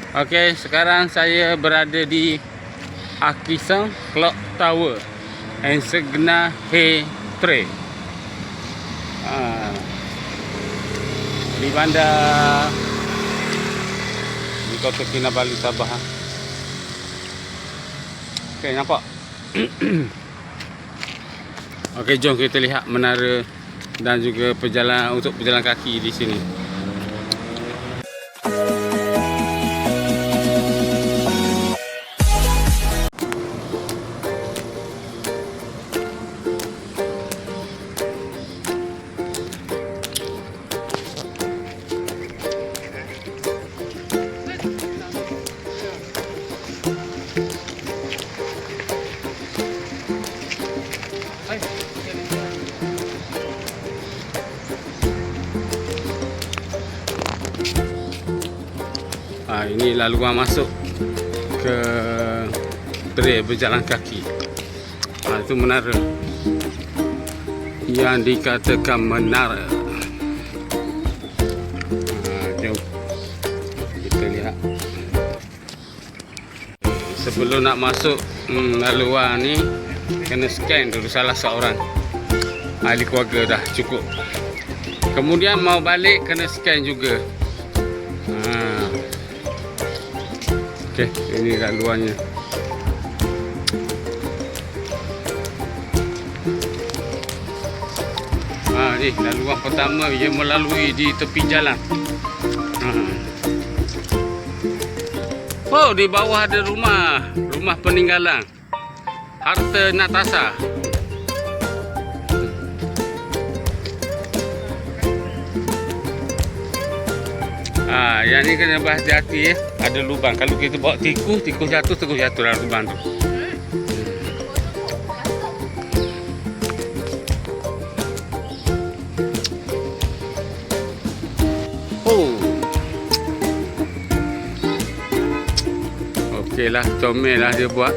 Okey, sekarang saya berada di Akisang Clock Tower and Segna He Tre. Di bandar di Kota Kinabalu, Sabah. Okey, nampak? Okey, jom kita lihat menara dan juga perjalanan untuk berjalan kaki di sini. Ini laluan masuk ke trail berjalan kaki. Itu menara yang dikatakan menara. Jom kita lihat. Sebelum nak masuk laluan ni, kena scan dulu salah seorang ahli keluarga dah cukup. Kemudian mau balik kena scan juga. Okey, ini laluannya. Ni laluan pertama ia melalui di tepi jalan. Oh, di bawah ada rumah peninggalan harta Natasha. Yang ni kena berhati-hati ya. Ada lubang. Kalau kita bawa tikus jatuh, terus jatuh dalam lubang tu. Okey lah, comel lah dia buat.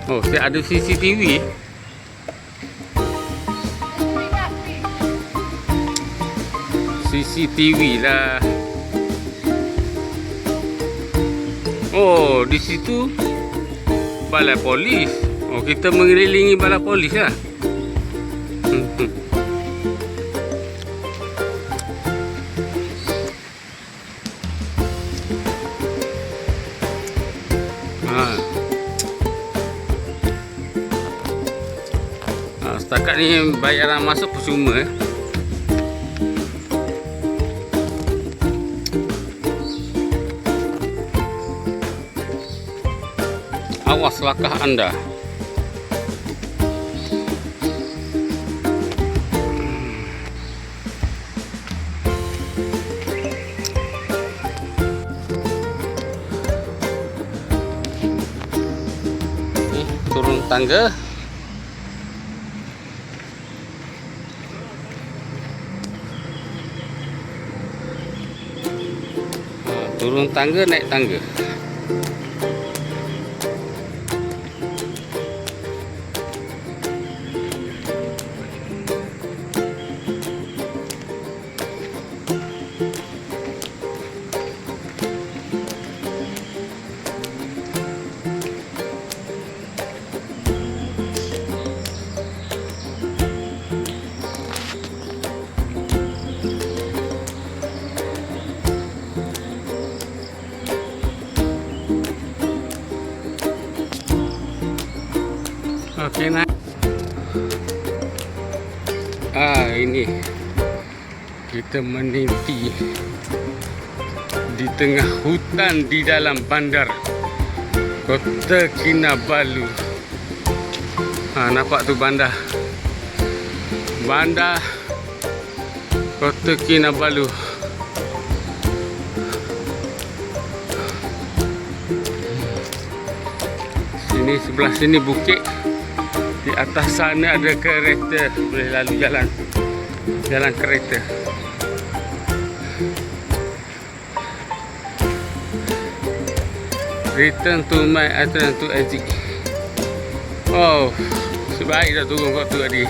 Oh, saya ada CCTV. CCTV lah. Oh, di situ balai polis. Oh, kita mengelilingi balai polis lah. Setakat ni bayaran masuk percuma . Awas langkah anda. Turun tangga. Turun tangga, naik tangga. Okey, naik. Ini kita meniti di tengah hutan di dalam bandar Kota Kinabalu. Nampak tu bandar Kota Kinabalu. Sini sebelah sini bukit. Di atas sana ada kereta, boleh lalu jalan kereta. Return to my address to exit. Oh, sebaik dah turun kat tu tadi.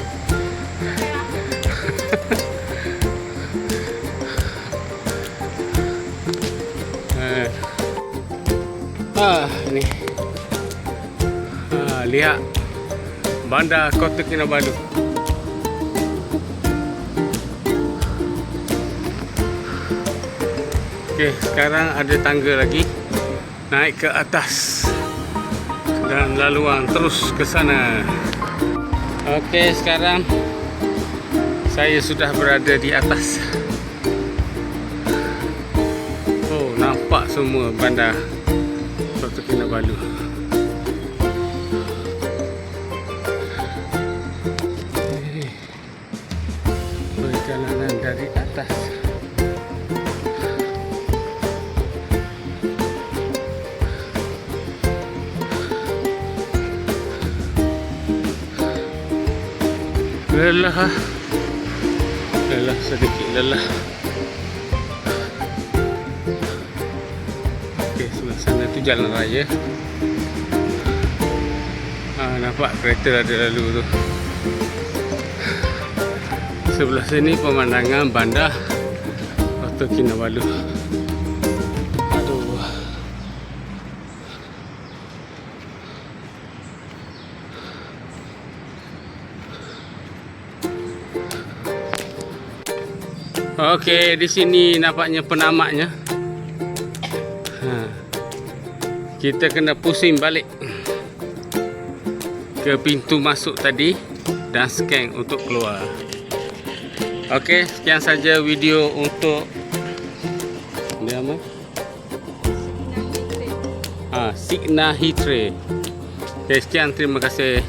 Ni. Lihat bandar Kota Kinabalu. Okey, sekarang ada tangga lagi naik ke atas dan laluan terus ke sana. Okey, sekarang saya sudah berada di atas. Oh, nampak semua bandar Kota Kinabalu. Perjalanan dari atas. Lelah, sedikit lelah. Okey, sebelah sana tu jalan raya. Nampak kereta ada lalu tu. Sebelah sini pemandangan bandar Kota Kinabalu. Aduh. Okey, di sini nampaknya penamaknya. Kita kena pusing balik ke pintu masuk tadi dan scan untuk keluar. Okey, sekian saja video untuk ni apa? Signa Hitre. Okey, sekian, terima kasih.